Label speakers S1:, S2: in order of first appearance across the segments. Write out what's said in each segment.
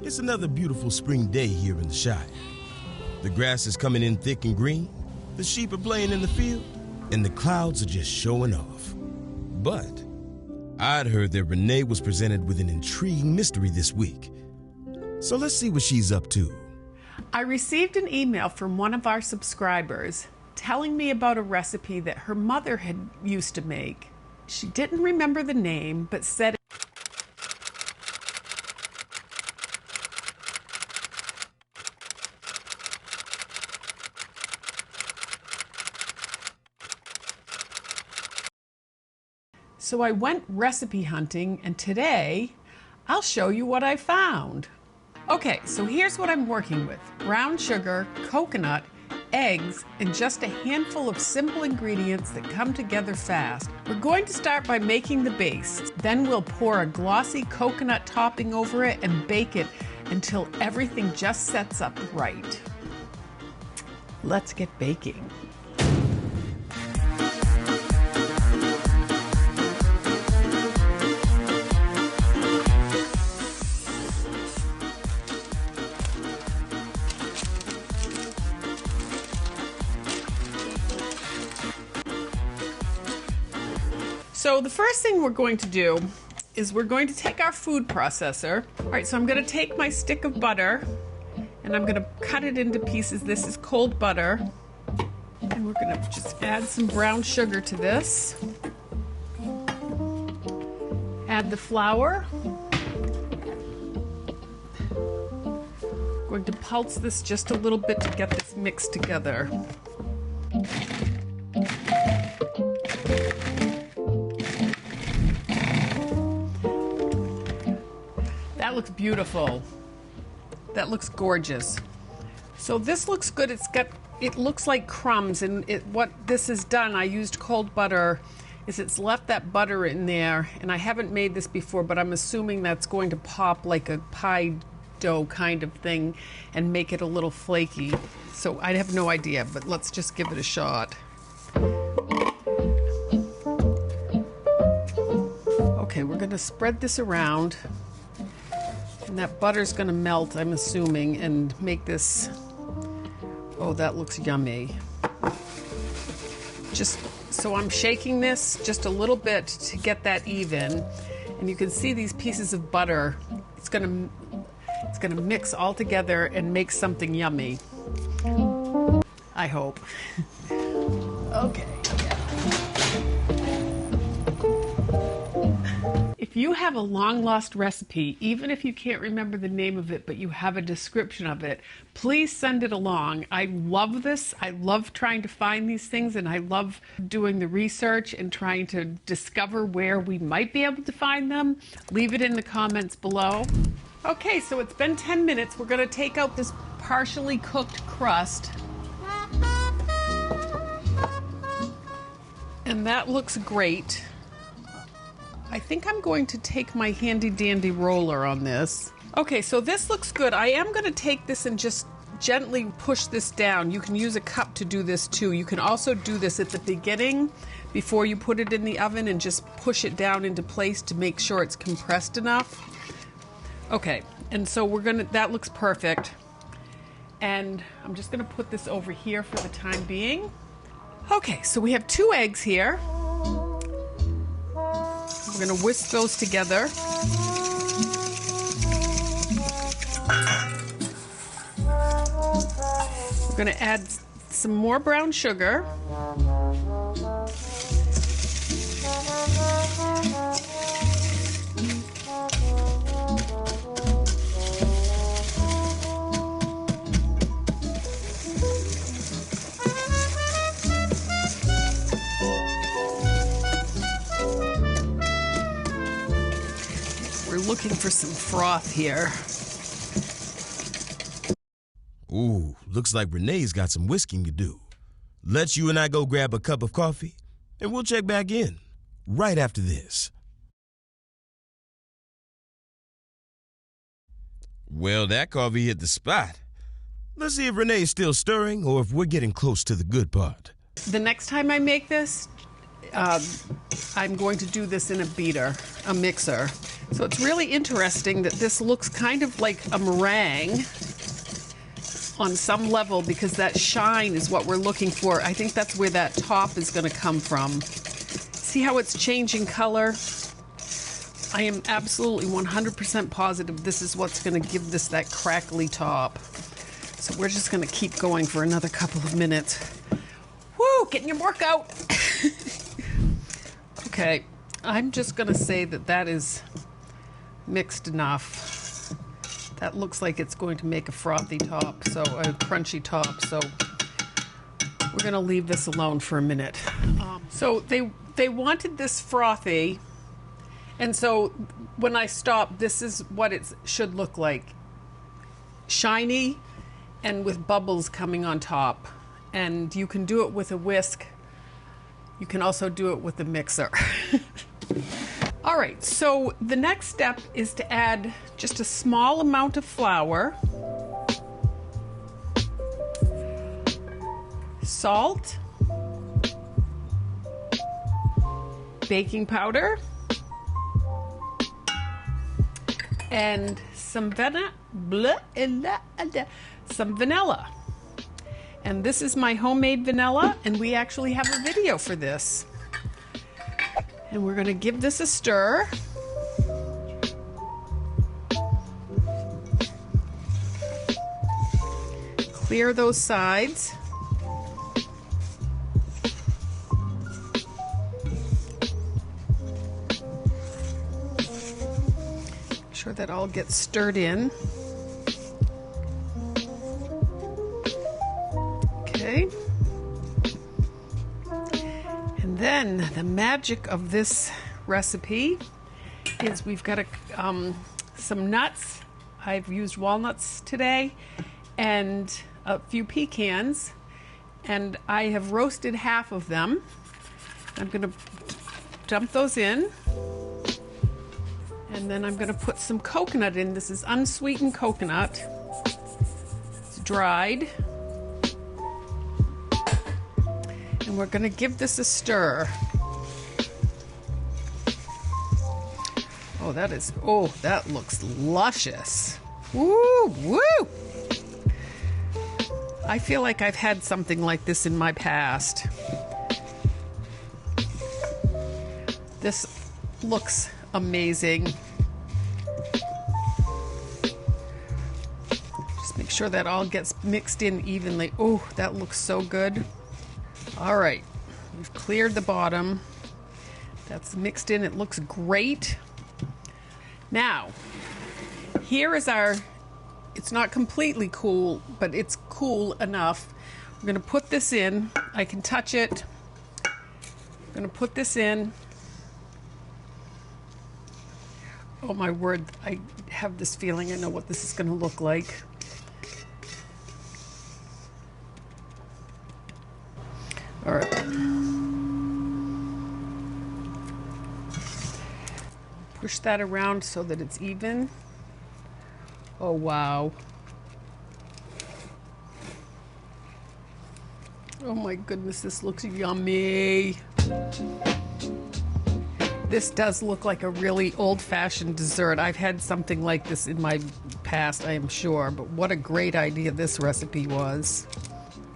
S1: It's another beautiful spring day here in the Shire. The grass is coming in thick and green, the sheep are playing in the field, and the clouds are just showing off. But I'd heard that Renee was presented with an intriguing mystery this week. So let's see what she's up to.
S2: I received an email from one of our subscribers telling me about a recipe that her mother had used to make. She didn't remember the name, but said So I went recipe hunting, and today I'll show you what I found. Okay, so here's what I'm working with. Brown sugar, coconut, eggs, and just a handful of simple ingredients that come together fast. We're going to start by making the base. Then we'll pour a glossy coconut topping over it and bake it until everything just sets up right. Let's get baking. So the first thing we're going to do is we're going to take our food processor. All right, so I'm going to take my stick of butter and I'm going to cut it into pieces. This is cold butter. And we're going to just add some brown sugar to this. Add the flour. Going to pulse this just a little bit to get this mixed together. That looks beautiful. That looks gorgeous. So this looks good. It looks like crumbs, and what this has done, I used cold butter, is it's left that butter in there, and I haven't made this before, but I'm assuming that's going to pop like a pie dough kind of thing and make it a little flaky. So I have no idea, but let's just give it a shot. Okay, we're gonna spread this around. And that butter's gonna melt, I'm assuming, and make this, oh, that looks yummy. So I'm shaking this just a little bit to get that even. And you can see these pieces of butter. It's gonna mix all together and make something yummy. I hope. Okay. If you have a long-lost recipe, even if you can't remember the name of it, but you have a description of it, please send it along. I love this. I love trying to find these things, and I love doing the research and trying to discover where we might be able to find them. Leave it in the comments below. Okay, so it's been 10 minutes. We're going to take out this partially cooked crust. And that looks great. I think I'm going to take my handy dandy roller on this. Okay, so this looks good. I am going to take this and just gently push this down. You can use a cup to do this too. You can also do this at the beginning before you put it in the oven and just push it down into place to make sure it's compressed enough. Okay, and so that looks perfect. And I'm just gonna put this over here for the time being. Okay, so we have 2 eggs here. We're going to whisk those together. We're going to add some more brown sugar. Looking for some froth here.
S1: Ooh, looks like Renee's got some whisking to do. Let's you and I go grab a cup of coffee, and we'll check back in right after this. Well, that coffee hit the spot. Let's see if Renee's still stirring or if we're getting close to the good part.
S2: The next time I make this, I'm going to do this in a mixer. So it's really interesting that this looks kind of like a meringue on some level, because that shine is what we're looking for. I think that's where that top is going to come from. See how it's changing color? I am absolutely 100% positive this is what's going to give this that crackly top. So we're just going to keep going for another couple of minutes. Woo, getting your workout. Okay, I'm just going to say that that is mixed enough. That looks like it's going to make a frothy top, so a crunchy top. So we're going to leave this alone for a minute. So they wanted this frothy, and so when I stop, this is what it should look like: shiny and with bubbles coming on top. And you can do it with a whisk. You can also do it with a mixer. All right, so the next step is to add just a small amount of flour, salt, baking powder, and some vanilla. And this is my homemade vanilla, and we actually have a video for this. And we're going to give this a stir. Clear those sides. Make sure that all gets stirred in. Okay. And then the magic of this recipe is we've got some nuts. I've used walnuts today and a few pecans, and I have roasted half of them. I'm going to dump those in, and then I'm going to put some coconut in. This is unsweetened coconut. It's dried. And we're going to give this a stir. Oh, that looks luscious. Woo, woo! I feel like I've had something like this in my past. This looks amazing. Just make sure that all gets mixed in evenly. Oh, that looks so good. All right, we've cleared the bottom. That's mixed in. It looks great. Now, here is our, it's not completely cool, but it's cool enough. We're going to put this in. I can touch it. I'm going to put this in. Oh my word, I have this feeling I know what this is going to look like. All right. Push that around so that it's even. Oh, wow. Oh my goodness, this looks yummy. This does look like a really old-fashioned dessert. I've had something like this in my past, I am sure, but what a great idea this recipe was.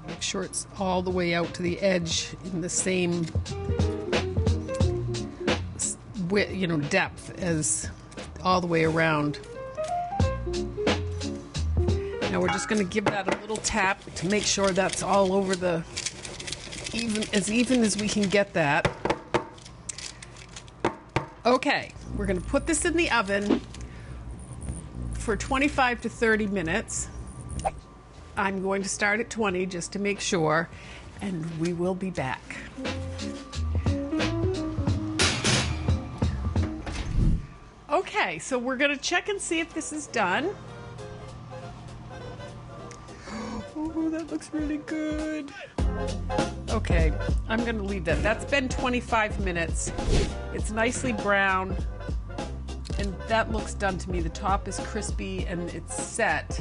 S2: Make sure it's all the way out to the edge in the same depth as all the way around. Now we're just going to give that a little tap to make sure that's all over the even as we can get that. Okay, we're going to put this in the oven for 25 to 30 minutes. I'm going to start at 20 just to make sure, and we will be back. Okay, so we're going to check and see if this is done. Oh, that looks really good. Okay, I'm going to leave that. That's been 25 minutes. It's nicely brown, and that looks done to me. The top is crispy and it's set.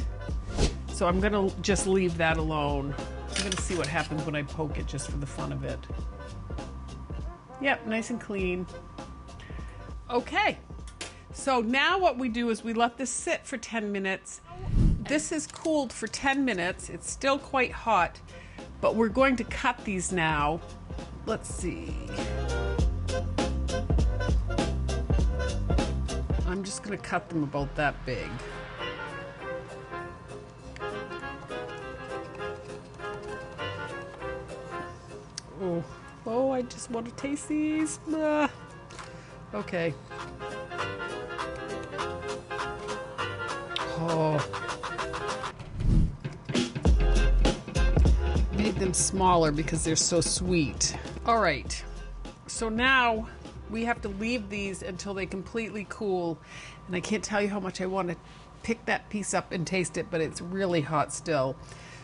S2: So I'm going to just leave that alone. I'm going to see what happens when I poke it just for the fun of it. Yep, nice and clean. Okay, so now what we do is we let this sit for 10 minutes. This is cooled for 10 minutes. It's still quite hot, but we're going to cut these now. Let's see. I'm just going to cut them about that big. Oh, I just want to taste these. Okay. Oh. Made them smaller because they're so sweet. All right. So now we have to leave these until they completely cool. And I can't tell you how much I want to pick that piece up and taste it, but it's really hot still.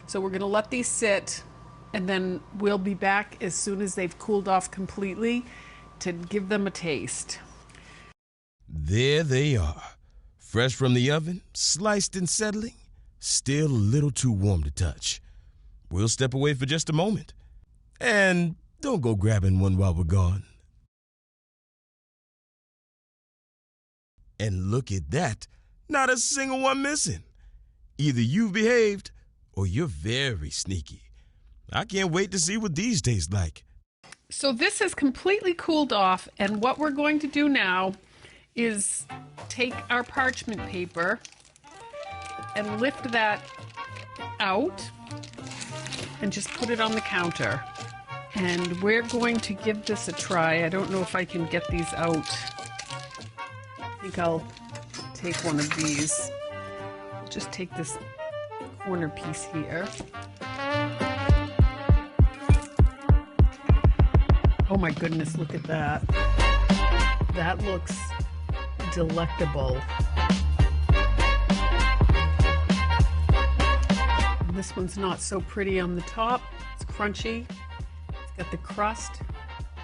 S2: So we're going to let these sit, and then we'll be back as soon as they've cooled off completely to give them a taste.
S1: There they are, fresh from the oven, sliced and settling, still a little too warm to touch. We'll step away for just a moment. And don't go grabbing one while we're gone. And look at that, not a single one missing. Either you've behaved or you're very sneaky. I can't wait to see what these taste like.
S2: So this is completely cooled off, and what we're going to do now is take our parchment paper and lift that out and just put it on the counter. And we're going to give this a try. I don't know if I can get these out. I think I'll take one of these. Just take this corner piece here. Oh my goodness, look at that. That looks delectable. And this one's not so pretty on the top. It's crunchy. It's got the crust,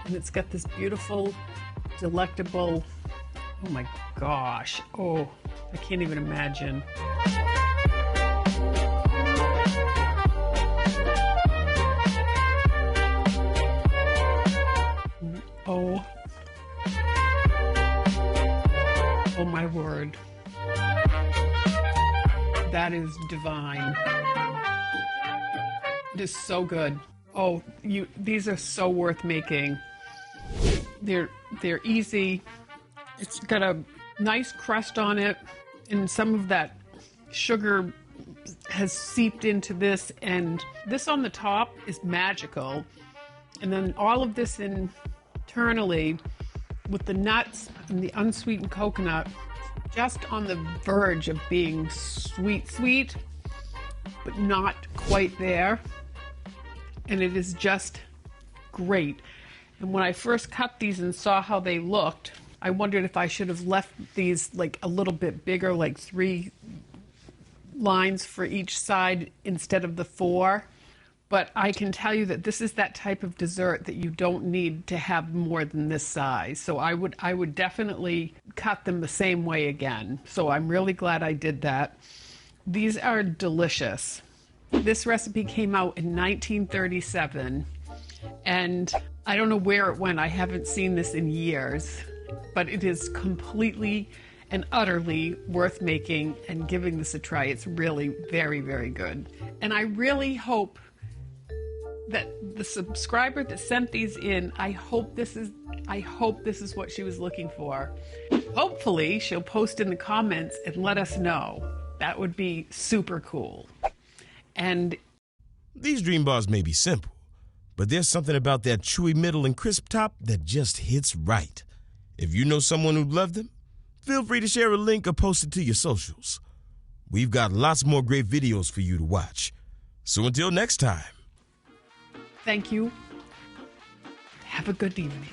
S2: and it's got this beautiful, delectable, oh my gosh. Oh, I can't even imagine. Oh. Oh my word. That is divine. It is so good. Oh, these are so worth making. They're easy. It's got a nice crust on it, and some of that sugar has seeped into this, and this on the top is magical. And then all of this internally with the nuts and the unsweetened coconut, just on the verge of being sweet, but not quite there. And it is just great. And when I first cut these and saw how they looked, I wondered if I should have left these like a little bit bigger, like 3 lines for each side instead of the 4. But I can tell you that this is that type of dessert that you don't need to have more than this size. So I would definitely cut them the same way again. So I'm really glad I did that. These are delicious. This recipe came out in 1937, and I don't know where it went. I haven't seen this in years, but it is completely and utterly worth making and giving this a try. It's really very, very good. And I really hope that the subscriber that sent these in, I hope this is what she was looking for. Hopefully she'll post in the comments and let us know. That would be super cool. And
S1: these dream bars may be simple, but there's something about that chewy middle and crisp top that just hits right. If you know someone who'd love them, feel free to share a link or post it to your socials. We've got lots more great videos for you to watch. So until next time.
S2: Thank you. Have a good evening.